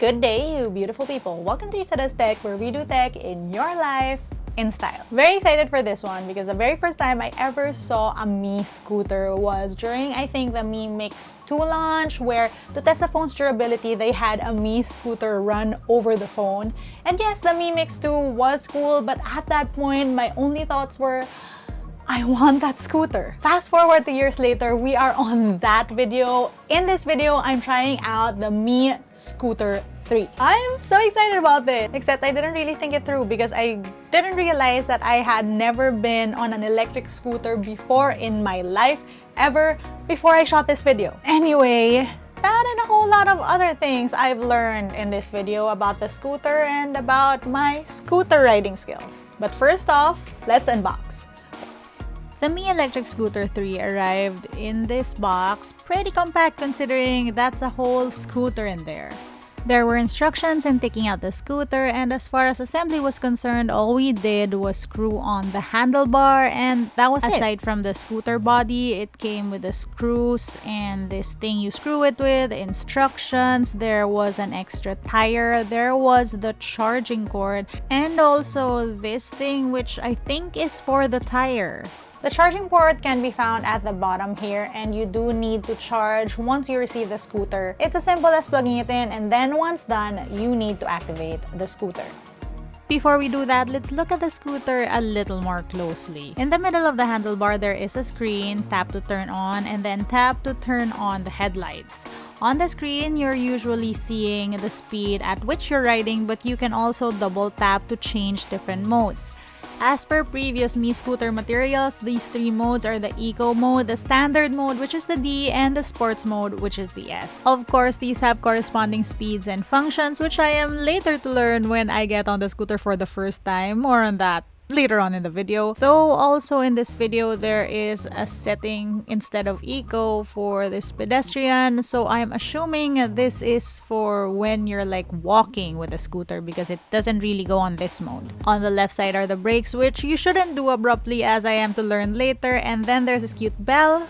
Good day, you beautiful people. Welcome to LAZADA's Tech, where we do tech in your life in style. Very excited for this one because the very first time I ever saw a Mi scooter was during, I think, the Mi Mix 2 launch, where to test the phone's durability, they had a Mi scooter run over the phone. And yes, the Mi Mix 2 was cool, but at that point, my only thoughts were, I want that scooter. Fast forward 2 years later, we are on that video. In this video, I'm trying out the Mi Scooter 3. I'm so excited about this, except I didn't really think it through because I didn't realize that I had never been on an electric scooter before in my life, ever, before I shot this video. Anyway, that and a whole lot of other things I've learned in this video about the scooter and about my scooter riding skills. But first off, let's unbox. The Mi Electric Scooter 3 arrived in this box, pretty compact considering that's a whole scooter in there. There were instructions in taking out the scooter, and as far as assembly was concerned, all we did was screw on the handlebar, and that was it. Aside from the scooter body, it came with the screws and this thing you screw it with, instructions, there was an extra tire, there was the charging cord, and also this thing which I think is for the tire. The charging port can be found at the bottom here, and you do need to charge once you receive the scooter. It's as simple as plugging it in, and then once done, you need to activate the scooter. Before we do that, let's look at the scooter a little more closely. In the middle of the handlebar, there is a screen. Tap to turn on, and then tap to turn on the headlights. On the screen, you're usually seeing the speed at which you're riding, but you can also double tap to change different modes. As per previous Mi scooter materials, these three modes are the Eco mode, the Standard mode, which is the D, and the Sports mode, which is the S. Of course, these have corresponding speeds and functions, which I am later to learn when I get on the scooter for the first time. More on that later on in the video. Though also in this video, there is a setting instead of Eco for this pedestrian, so I'm assuming this is for when you're like walking with a scooter because it doesn't really go on this mode. On the left side are the brakes, which you shouldn't do abruptly, as I am to learn later, and then there's this cute bell.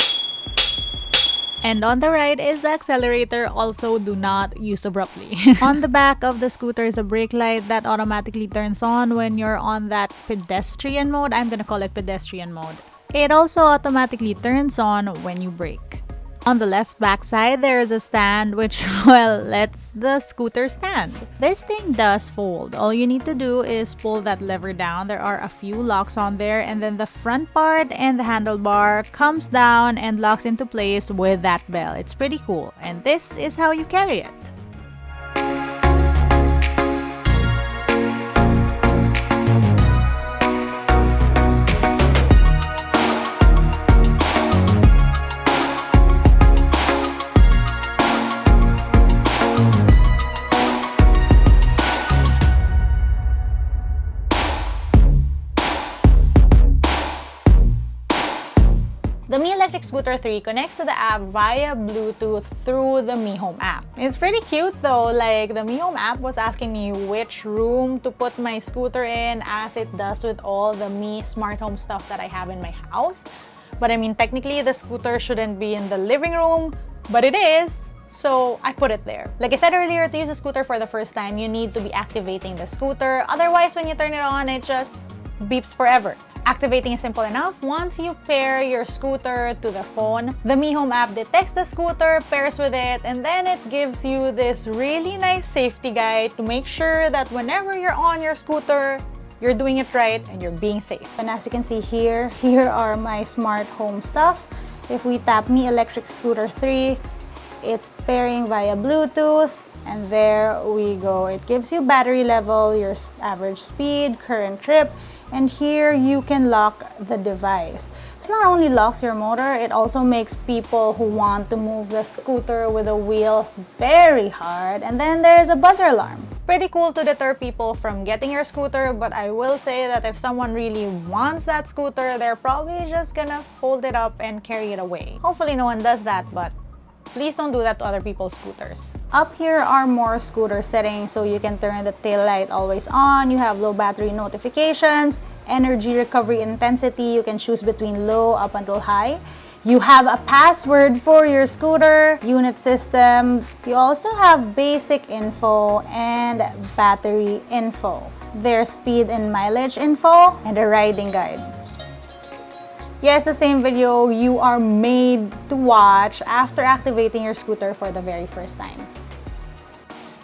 And on the right is the accelerator, also do not use abruptly. On the back of the scooter is a brake light that automatically turns on when you're on that pedestrian mode. I'm gonna call it pedestrian mode. It also automatically turns on when you brake. On the left back side, there is a stand which, well, lets the scooter stand. This thing does fold. All you need to do is pull that lever down. There are a few locks on there, and then the front part and the handlebar comes down and locks into place with that bell. It's pretty cool, and this is how you carry it. The Mi Electric Scooter 3 connects to the app via Bluetooth through the Mi Home app. It's pretty cute though, like the Mi Home app was asking me which room to put my scooter in, as it does with all the Mi smart home stuff that I have in my house. But I mean, technically the scooter shouldn't be in the living room, but it is. So I put it there. Like I said earlier, to use a scooter for the first time, you need to be activating the scooter. Otherwise, when you turn it on, it just beeps forever. Activating is simple enough. Once you pair your scooter to the phone, the Mi Home app detects the scooter, pairs with it, and then it gives you this really nice safety guide to make sure that whenever you're on your scooter, you're doing it right and you're being safe. And as you can see here are my smart home stuff. If we tap Mi Electric Scooter 3, it's pairing via Bluetooth, and there we go. It gives you battery level, your average speed, current trip, and here you can lock the device. So not only locks your motor, it also makes people who want to move the scooter with the wheels very hard. And then there's a buzzer alarm. Pretty cool to deter people from getting your scooter, but I will say that if someone really wants that scooter, they're probably just gonna fold it up and carry it away. Hopefully no one does that, but please don't do that to other people's scooters. Up here are more scooter settings, so you can turn the tail light always on. You have low battery notifications, energy recovery intensity. You can choose between low up until high. You have a password for your scooter, unit system. You also have basic info and battery info. There's speed and mileage info and a riding guide. Yes, the same video you are made to watch after activating your scooter for the very first time.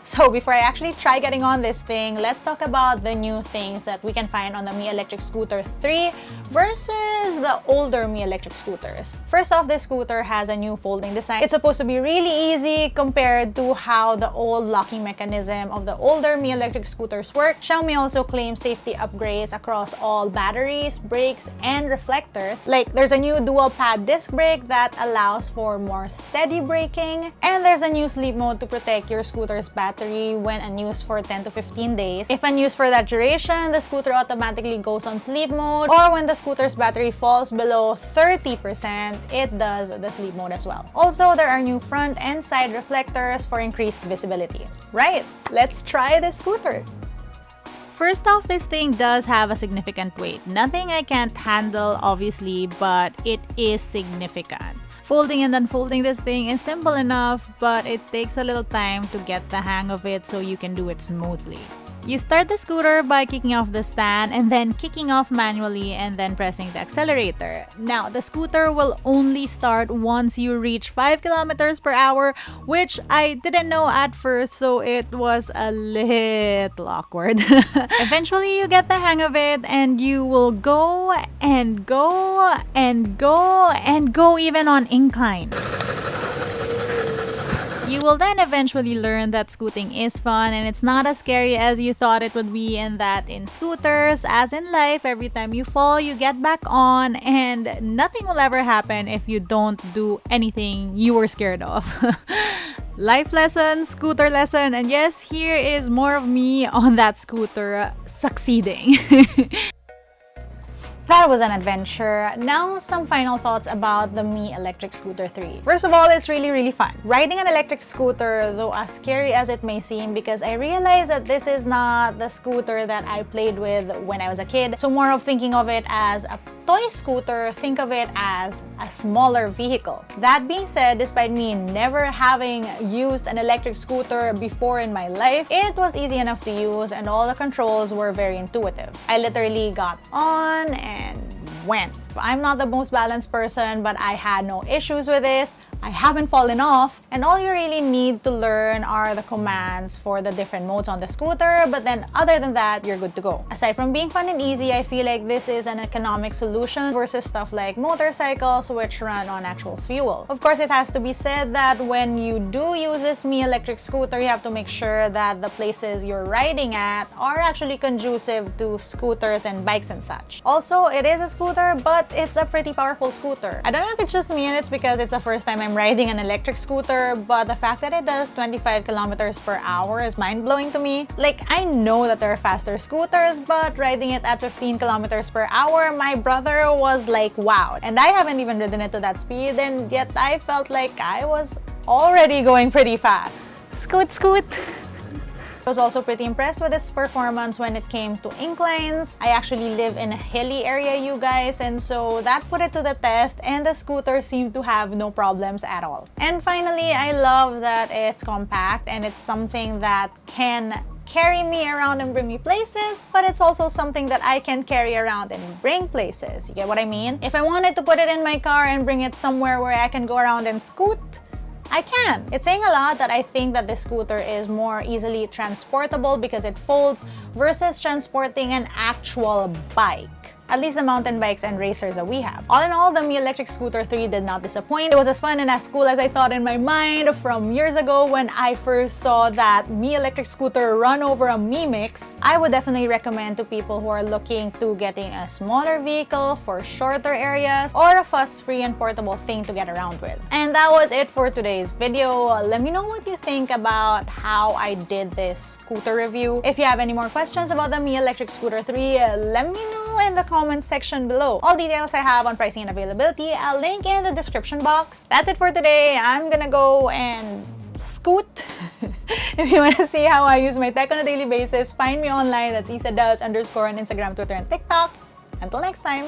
So before I actually try getting on this thing, let's talk about the new things that we can find on the Mi Electric Scooter 3 versus the older Mi Electric scooters. First off, this scooter has a new folding design. It's supposed to be really easy compared to how the old locking mechanism of the older Mi Electric scooters work. Xiaomi also claims safety upgrades across all batteries, brakes, and reflectors. Like, there's a new dual pad disc brake that allows for more steady braking, and there's a new sleep mode to protect your scooter's battery when unused for 10 to 15 days. If unused for that duration, the scooter automatically goes on sleep mode, or when the scooter's battery falls below 30%, it does the sleep mode as well. Also, there are new front and side reflectors for increased visibility. Right, let's try the scooter. First off, this thing does have a significant weight. Nothing I can't handle, obviously, but it is significant. Folding and unfolding this thing is simple enough, but it takes a little time to get the hang of it so you can do it smoothly. You start the scooter by kicking off the stand and then kicking off manually and then pressing the accelerator. Now, the scooter will only start once you reach 5 kilometers per hour, which I didn't know at first, so it was a little awkward. Eventually, you get the hang of it and you will go and go and go and go even on incline. You will then eventually learn that scooting is fun and it's not as scary as you thought it would be, and that in scooters, as in life, every time you fall, you get back on and nothing will ever happen if you don't do anything you were scared of. Life lesson, scooter lesson, and yes, here is more of me on that scooter succeeding. That was an adventure. Now, some final thoughts about the Mi Electric Scooter 3. First of all, it's really fun. Riding an electric scooter, though as scary as it may seem, because I realized that this is not the scooter that I played with when I was a kid. So more of thinking of it as a toy scooter, think of it as a smaller vehicle. That being said, despite me never having used an electric scooter before in my life, it was easy enough to use and all the controls were very intuitive. I literally got on and went. I'm not the most balanced person, but I had no issues with this. I haven't fallen off, and all you really need to learn are the commands for the different modes on the scooter, but then other than that, you're good to go. Aside from being fun and easy, I feel like this is an economic solution versus stuff like motorcycles which run on actual fuel. Of course, it has to be said that when you do use this Mi Electric scooter, you have to make sure that the places you're riding at are actually conducive to scooters and bikes and such. Also, it is a scooter, but it's a pretty powerful scooter. I don't know if it's just me and it's because it's the first time I'm riding an electric scooter, but the fact that it does 25 kilometers per hour is mind-blowing to me. Like, I know that there are faster scooters, but riding it at 15 kilometers per hour, my brother was like, wow. And I haven't even ridden it to that speed, and yet I felt like I was already going pretty fast. Scoot, scoot. I was also pretty impressed with its performance when it came to inclines. I actually live in a hilly area, you guys, and so that put it to the test, and the scooter seemed to have no problems at all. And finally, I love that it's compact and it's something that can carry me around and bring me places, but it's also something that I can carry around and bring places. You get what I mean? If I wanted to put it in my car and bring it somewhere where I can go around and scoot, I can. It's saying a lot that I think that this scooter is more easily transportable because it folds versus transporting an actual bike. At least the mountain bikes and racers that we have. All in all, the Mi Electric Scooter 3 did not disappoint. It was as fun and as cool as I thought in my mind from years ago when I first saw that Mi Electric Scooter run over a Mi Mix. I would definitely recommend to people who are looking to getting a smaller vehicle for shorter areas or a fuss-free and portable thing to get around with. And that was it for today's video. Let me know what you think about how I did this scooter review. If you have any more questions about the Mi Electric Scooter 3, let me know in the comments section below. All details I have on pricing and availability, I'll link in the description box. That's it for today. I'm gonna go and scoot. If you want to see how I use my tech on a daily basis, find me online. That's IsaDoes_ on Instagram, Twitter, and TikTok. Until next time.